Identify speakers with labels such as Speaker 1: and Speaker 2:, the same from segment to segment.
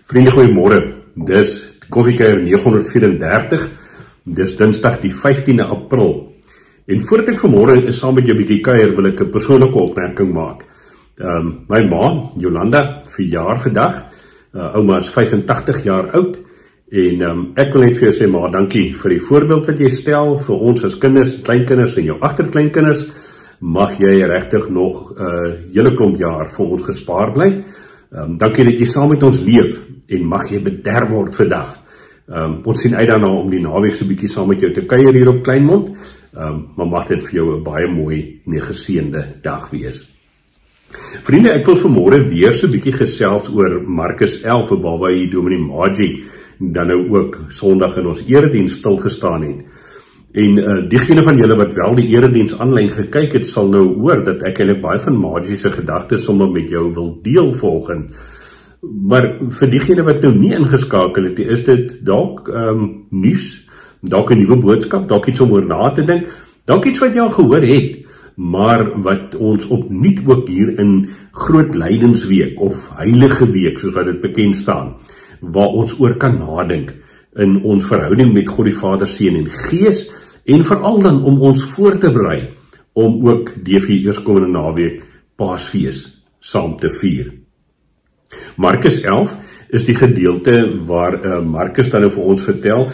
Speaker 1: Vriende, goeiemôre. Dis Koffiekuier 934. Dis Dinsdag die 15de April. En voordat ek vanmôre saam met jou 'n bietjie kuier, wil ek 'n persoonlike opmerking maak. My ma, Jolanda, verjaar vandag. Ouma is 85 jaar oud. En ek wil net vir jou sê, ma, dankie vir die voorbeeld wat jy stel vir ons as kinders, kleinkinders en jou agterkleinkinders. Mag jy regtig nog 'n hele klomp jaar vir ons gespaar bly. Dankie dat jy saam met ons leef en mag jy bederf word vandag. Ons sien uit daarna om die naweek so 'n bietjie saam met jou te kuier hier op Kleinmond. Maar mag dit vir jou 'n baie mooi en geseënde dag wees. Vriende, ek wil vanmôre weer so 'n bietjie gesels oor Markus 11, waarby Dominee Maggie dan nou ook Sondag in ons erediens stil gestaan het. En diegene van julle wat wel die erediens aanlyn gekyk het, sal nou hoor dat ek eintlik baie van Maggie se gedagtes sommer met jou wil deel volgens. Maar vir diegene wat nou nie ingeskakel het, is dit dalk nuus, dalk 'n nuwe boodskap, dalk iets om oor na te dink, dalk iets wat jy al gehoor het, maar wat ons opnuut ook hier in Groot Lydensweek of Heilige Week, soos wat dit bekend staan, waar ons oor kan nadink in ons verhouding met God die Vader, Seun en Gees, en veral dan om ons voor te berei om ook die eerskomende naweek Paasfees saam te vier. Markus 11 is die gedeelte waar Markus dan vir ons vertel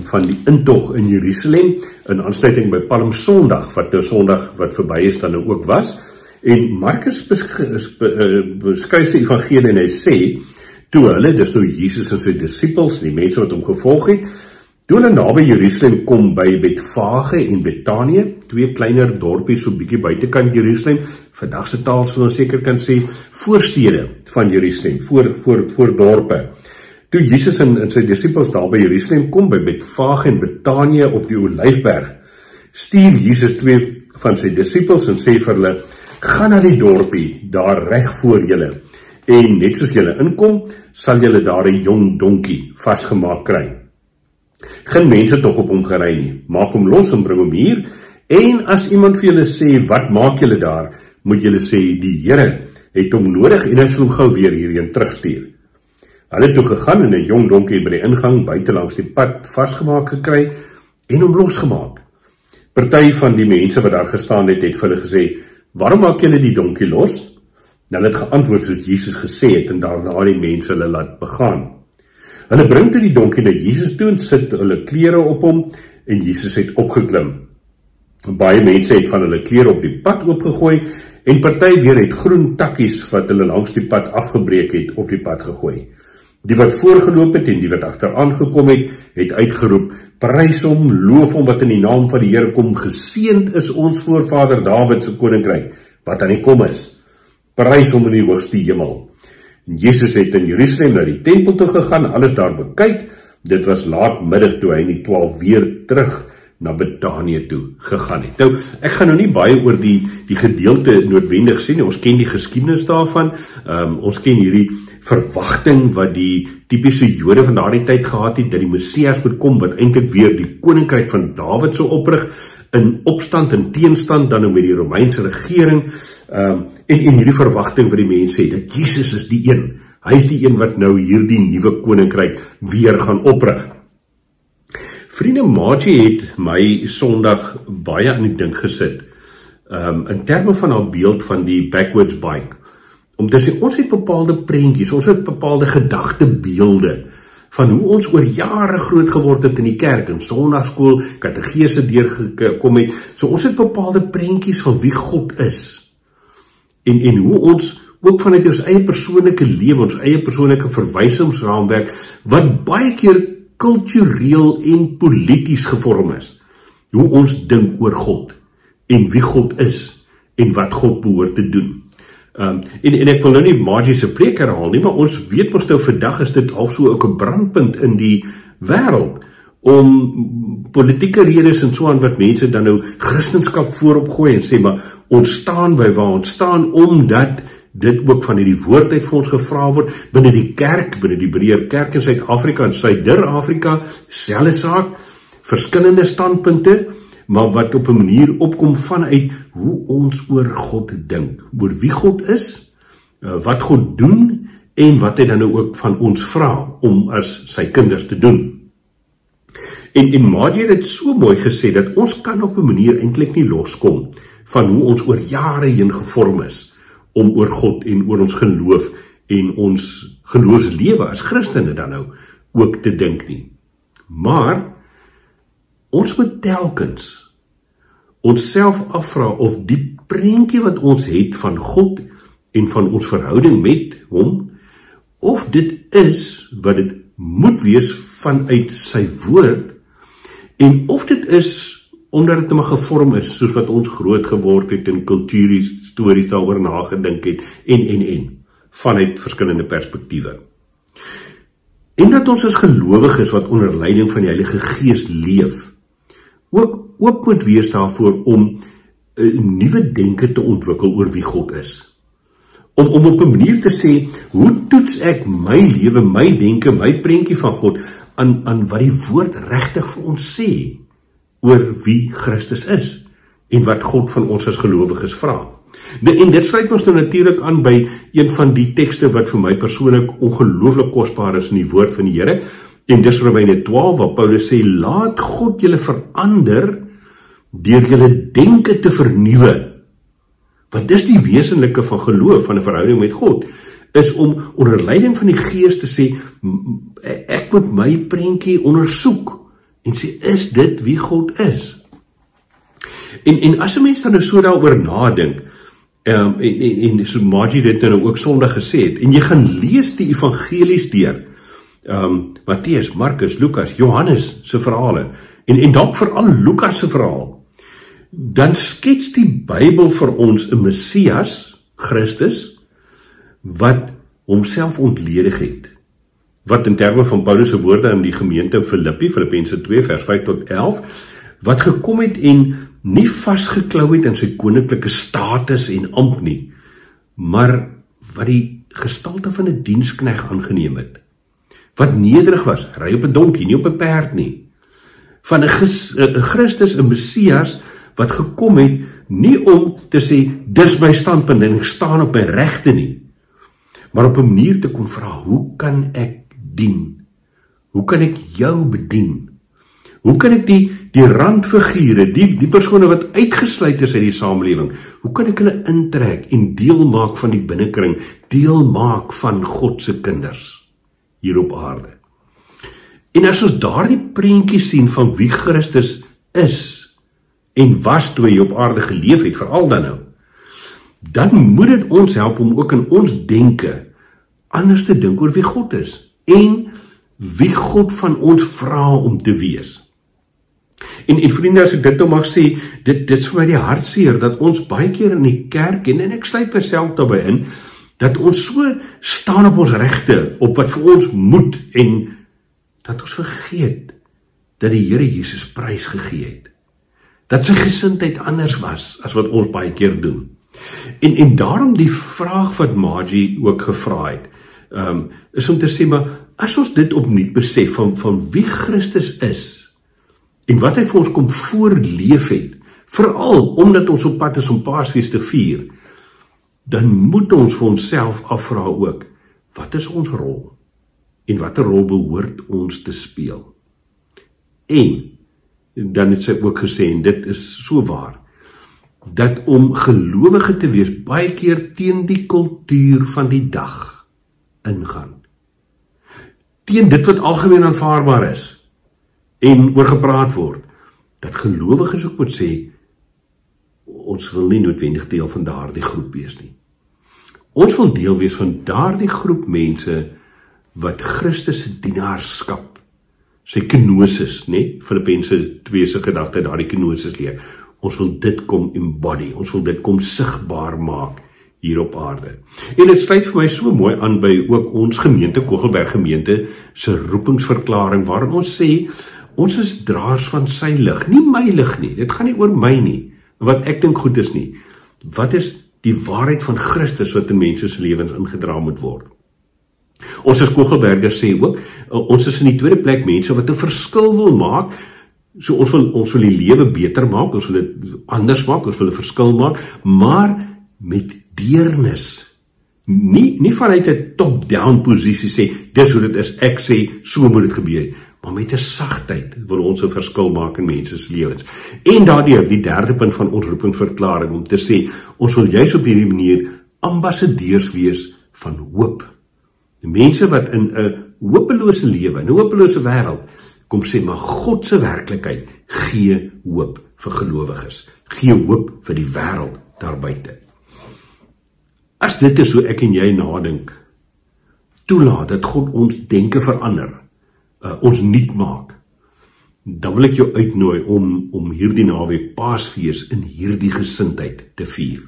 Speaker 1: van die intog in Jerusalem, in aansluiting by Palm Sondag, wat nou Sondag wat verby is dan nou ook was. En Markus beskryf sy evangelie en hy sê, toe hulle, dis nou Jesus en sy disippels, die mense wat hom gevolg het, toe hulle naby Jerusalem kom by Betfage en Betanië, twee kleiner dorpies so bietjie buitekant Jerusalem, vandag se taal sal ons seker kan sê, voorstede van Jerusalem, voor dorpe. Toe Jesus en sy disippels daar by Jerusalem kom, by Betfage en Betanië op die Olyfberg, stuur Jesus twee van sy disippels en sê vir hulle, gaan na die dorpie, daar reg voor julle, en net soos julle inkom, sal julle daar 'n jong donkie vasgemaak kry. Geen mense tog op hom gery nie, maak hom los en bring hom hier, en as iemand vir julle sê, wat maak julle daar, moet julle sê, die Here het hom nodig en hy sal hom gou weer hierheen terugstuur. Hulle het toe gegaan en 'n jong donkie by die ingang buite langs die pad vasgemaak gekry en hom losgemaak. Party van die mense wat daar gestaan het, het vir hulle gesê, waarom maak julle die donkie los? Hulle het geantwoord soos Jesus gesê het en daarna die mense hulle laat begaan. Hulle bring toe die donkie na Jesus toe en sit hulle klere op hom en Jesus het opgeklim. Baie mense het van hulle klere op die pad oopgegooi en party weer het groen takkies wat hulle langs die pad afgebreek het op die pad gegooi. Die wat voorgeloop het en die wat agteraan gekom het, het uitgeroep, prys hom, loof hom wat in die naam van die Here kom, geseënd is ons voorvader Dawid se koninkryk wat aan die kom is. Prys hom in die hoogste hemel. En Jesus het in Jerusalem na die tempel toe gegaan, alles daar bekyk. Dit was laatmiddag toe hy in die 12 weer terug na Betanië toe gegaan het. Nou, ek gaan nou nie baie oor die gedeelte noodwendig sê nie, ons ken die geskiedenis daarvan, ons ken hierdie verwagting wat die tipiese Jode van daardie tyd gehad het, dat die Messias moet kom, wat eintlik weer die koninkryk van Dawid sou oprig, in opstand en teenstand dan nou met die Romeinse regering, en hierdie verwagting wat die mense het, dat Jesus is die een, hy is die een wat nou hierdie nuwe koninkryk weer gaan oprig. Vriende, Maggie het my Sondag baie aan die dink gesit, in terme van haar beeld van die backwards bike, om te sê, ons het bepaalde prentjies, ons het bepaalde gedagtebeelde, van hoe ons oor jare groot geword het in die kerk, in sondagskool, kategese deurgekom het, so ons het bepaalde prentjies van wie God is, en hoe ons ook vanuit ons eie persoonlike lewe, ons eie persoonlike verwysingsraamwerk, wat baie keer kultureel en polities gevorm is, hoe ons dink oor God, en wie God is, en wat God behoort te doen. En ek wil nou nie Maggie se preek herhaal nie, maar ons weet mos nou vandag is dit half so ook 'n brandpunt in die wêreld, om politieke redes en so aan wat mense dan nou Christendom voorop gooi en sê, maar ons staan by waar ons staan, omdat dit ook van hierdie woord uit vir ons gevra word, binne die kerk, binne die breër kerk in Suid-Afrika en Suider-Afrika, selfde saak, verskillende standpunte, maar wat op 'n manier opkom vanuit hoe ons oor God dink, oor wie God is, wat God doen, en wat hy dan ook van ons vra om as sy kinders te doen. En Maggie het dit so mooi gesê, dat ons kan op 'n manier eintlik nie loskom van hoe ons oor jare heen gevorm is, om oor God en oor ons geloof en ons geloofslewe as Christene dan nou ook te dink nie. Maar, ons moet telkens onsself afvra of die prentjie wat ons het van God en van ons verhouding met hom, of dit is wat dit moet wees vanuit sy woord, en of dit is omdat dit maar gevorm is, soos wat ons groot geword het en kultuuries, stories daaroor nagedink het, en, vanuit verskillende perspektiewe. En dat ons as gelowiges wat onder leiding van die Heilige Gees leef, ook moet wees daarvoor om 'n nuwe denke te ontwikkel oor wie God is. Om op 'n manier te sê, hoe toets ek my lewe, my denke, my prentjie van God, aan wat die woord regtig vir ons sê, oor wie Christus is, en wat God van ons as gelowiges vra. En dit sluit ons nou natuurlik aan by een van die tekste wat vir my persoonlik ongelooflik kosbaar is in die woord van die Here, en dis Romeine 12, waar Paulus sê, laat God julle verander, deur julle denke te vernuwe. Want dis die wesenlike van geloof, van 'n verhouding met God, is om onder leiding van die Gees te sê, ek moet my prentjie ondersoek, en sê, is dit wie God is? En as 'n mens dan nou so daaroor nadink, en so Maggie dit nou ook Sondag gesê het, en jy gaan lees die evangelies deur, Matteus, Markus, Lukas, Johannes se verhale, en dalk veral Lukas se verhaal, dan skets die Bybel vir ons 'n Messias, Christus, wat homself ontledig het, wat in terme van Paulus se woorde aan die gemeente in Filippense 2 vers 5 tot 11, wat gekom het en nie vasgeklou het in sy koninklike status en ampt nie, maar wat die gestalte van 'n diensknegt aangeneem het, wat nederig was, ry op 'n donkie, nie op 'n perd nie, van 'n Christus, 'n Messias, wat gekom het, nie om te sê, dis my standpunt en ek staan op my regte nie, maar op 'n manier te kon vra, hoe kan ek dien? Hoe kan ek jou bedien? Hoe kan ek die randfigure, die persone wat uitgesluit is uit die samelewing, hoe kan ek hulle intrek en deel maak van die binnekring, deel maak van God se kinders hier op aarde? En as ons daardie prentjie sien van wie Christus is en was toe hy op aarde geleef het, veral dan nou, dan moet dit ons help om ook in ons denke anders te dink oor wie God is en wie God van ons vra om te wees. En vriende, as ek dit nou mag sê, dit is vir my die hartseer, dat ons baie keer in die kerk, en ek sluit myself daarbey in, dat ons so staan op ons regte, op wat vir ons moet, en dat ons vergeet, dat die Here Jesus prys gegee het, dat sy gesindheid anders was, as wat ons baie keer doen. En daarom die vraag wat Maggie ook gevra het, is om te sê, maar as ons dit opnuut besef, van wie Christus is, en wat hy vir ons kom voorleef het, veral omdat ons op pad is om Paasfees te vier, dan moet ons vir onsself afvra ook, wat is ons rol? En watter rol behoort ons te speel? En dan het sy ook gesê, en dit is so waar, dat om gelowige te wees, baie keer teen die kultuur van die dag ingaan. Teen dit wat algemeen aanvaarbaar is, en oor gepraat word, dat gelowiges ook moet sê, ons wil nie noodwendig deel van daardie groep wees nie. Ons wil deel wees van daardie groep mense, wat Christus se dienaarskap, sy kenosis, Filippense 2 se gedagte, daardie kenosis leer, ons wil dit kom embody, ons wil dit kom sigbaar maak, hier op aarde. En dit sluit vir my so mooi aan by ook ons gemeente, Kogelberg gemeente, se roepingsverklaring, waarin ons sê, ons is draers van sy lig, nie my lig nie, dit gaan nie oor my nie, wat ek dink goed is nie, wat is die waarheid van Christus wat in mense se lewens ingedra moet word. Ons as Kogelbergers sê ook, ons is in die tweede plek mense wat 'n verskil wil maak, so ons wil die lewe beter maak, ons wil dit anders maak, ons wil 'n verskil maak, maar met deernis Nie vanuit 'n top-down posisie sê, dis hoe dit is, ek sê, so moet dit gebeur, maar met 'n sagtheid wil ons 'n verskil maak in mense se lewens. En daardeur, die derde punt van ons roepingsverklaring, om te sê, ons wil juis op hierdie manier ambassadeurs wees van hoop. Die mense wat in 'n hopelose lewe, in 'n hopelose wêreld, kom sê, maar God se werklikheid gee hoop vir gelowiges, gee hoop vir die wêreld daar buite. As dit is hoe ek en jy nadink, toelaat dat God ons denke verander, ons nuut maak, dan wil ek jou uitnooi om hierdie naweek Paasfees in hierdie gesindheid te vier.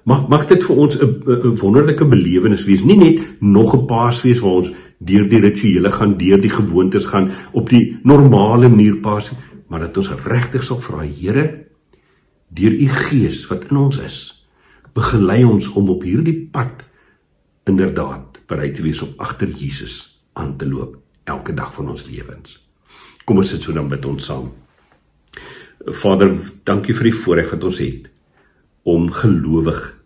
Speaker 1: Mag dit vir ons 'n wonderlike belewenis wees, nie net nog 'n Paasfees waar ons deur die rituele gaan, deur die gewoontes gaan, op die normale manier Paasfees, maar dat ons regtig sal vra, Here, deur u Gees wat in ons is, begelei ons om op hierdie pad inderdaad bereid te wees om agter Jesus aan te loop, elke dag van ons lewens. Kom ons sit so dan met ons saam. Vader, dankie vir die voorreg wat ons het, om gelowig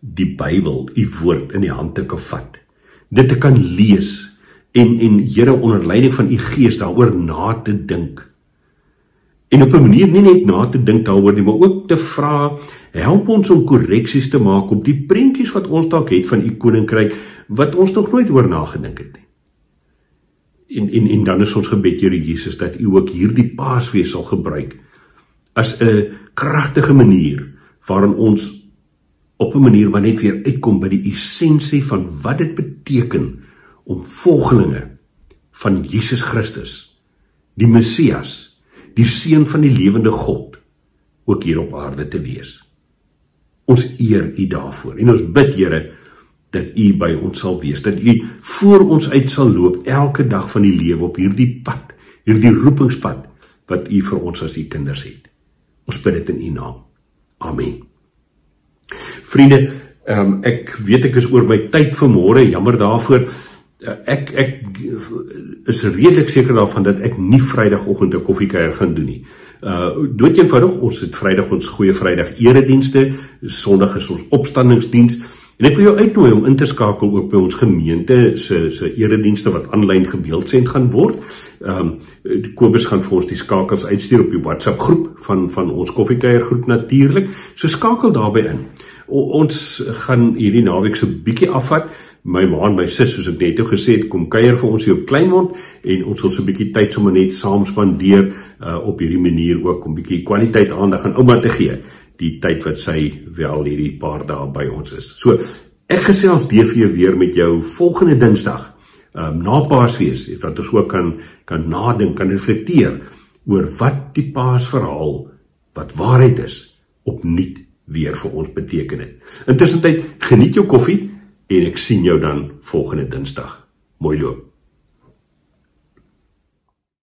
Speaker 1: die Bybel, u woord in die hand te kan vat, dit te kan lees, en Here, onder leiding van u Gees daaroor na te dink, en op 'n manier nie net na te dink daaroor nie, maar ook te vra, help ons om korreksies te maak op die prentjies wat ons dalk het van u koninkryk, wat ons nog nooit oor nagedink het nie. En dan is ons gebed, Here Jesus, dat u ook hierdie Paasfees sal gebruik, as 'n kragtige manier, waarin ons op 'n manier maar net weer uitkom by die essensie van wat dit beteken om volgelinge van Jesus Christus, die Messias, die Seun van die lewende God, ook hier op aarde te wees. Ons eer u daarvoor, en ons bid, Here, dat u by ons sal wees, dat u voor ons uit sal loop, elke dag van die lewe op hierdie pad, hierdie roepingspad, wat u vir ons as u kinders het. Ons bid dit in u naam. Amen. Vriende, ek weet ek is oor my tyd vanmôre, jammer daarvoor. Ek is redelik seker daarvan dat ek nie Vrydagoggend 'n koffiekuier gaan doen nie. Dood eenvoudig, ons het Vrydag ons Goeie Vrydag eredienste, Sondag is ons opstandingsdiens, en ek wil jou uitnooi om in te skakel ook by ons gemeente se eredienste wat aanlyn gebeeldsend gaan word. Kobus gaan vir ons die skakels uitstuur op die WhatsApp groep van ons koffiekuier groep natuurlik, so skakel daarby in. Ons gaan hierdie naweek so bietjie afvat. My ma en my sis, soos ek net nou gesê het, kom kuier vir ons hier op Kleinmond, en ons wil so 'n bietjie tyd sommer net saam spandeer, op hierdie manier ook, om bietjie kwaliteit aandag aan ouma te gee, die tyd wat sy wel hierdie paar dae by ons is. So, ek gesels DV weer met jou volgende Dinsdag, na Paasfees, wat ons ook kan nadink, kan reflekteer, oor wat die Paasverhaal, wat waarheid is, opnuut weer vir ons beteken het. Intussen tyd, geniet jou koffie, en ek sien jou dan volgende Dinsdag. Mooi loop.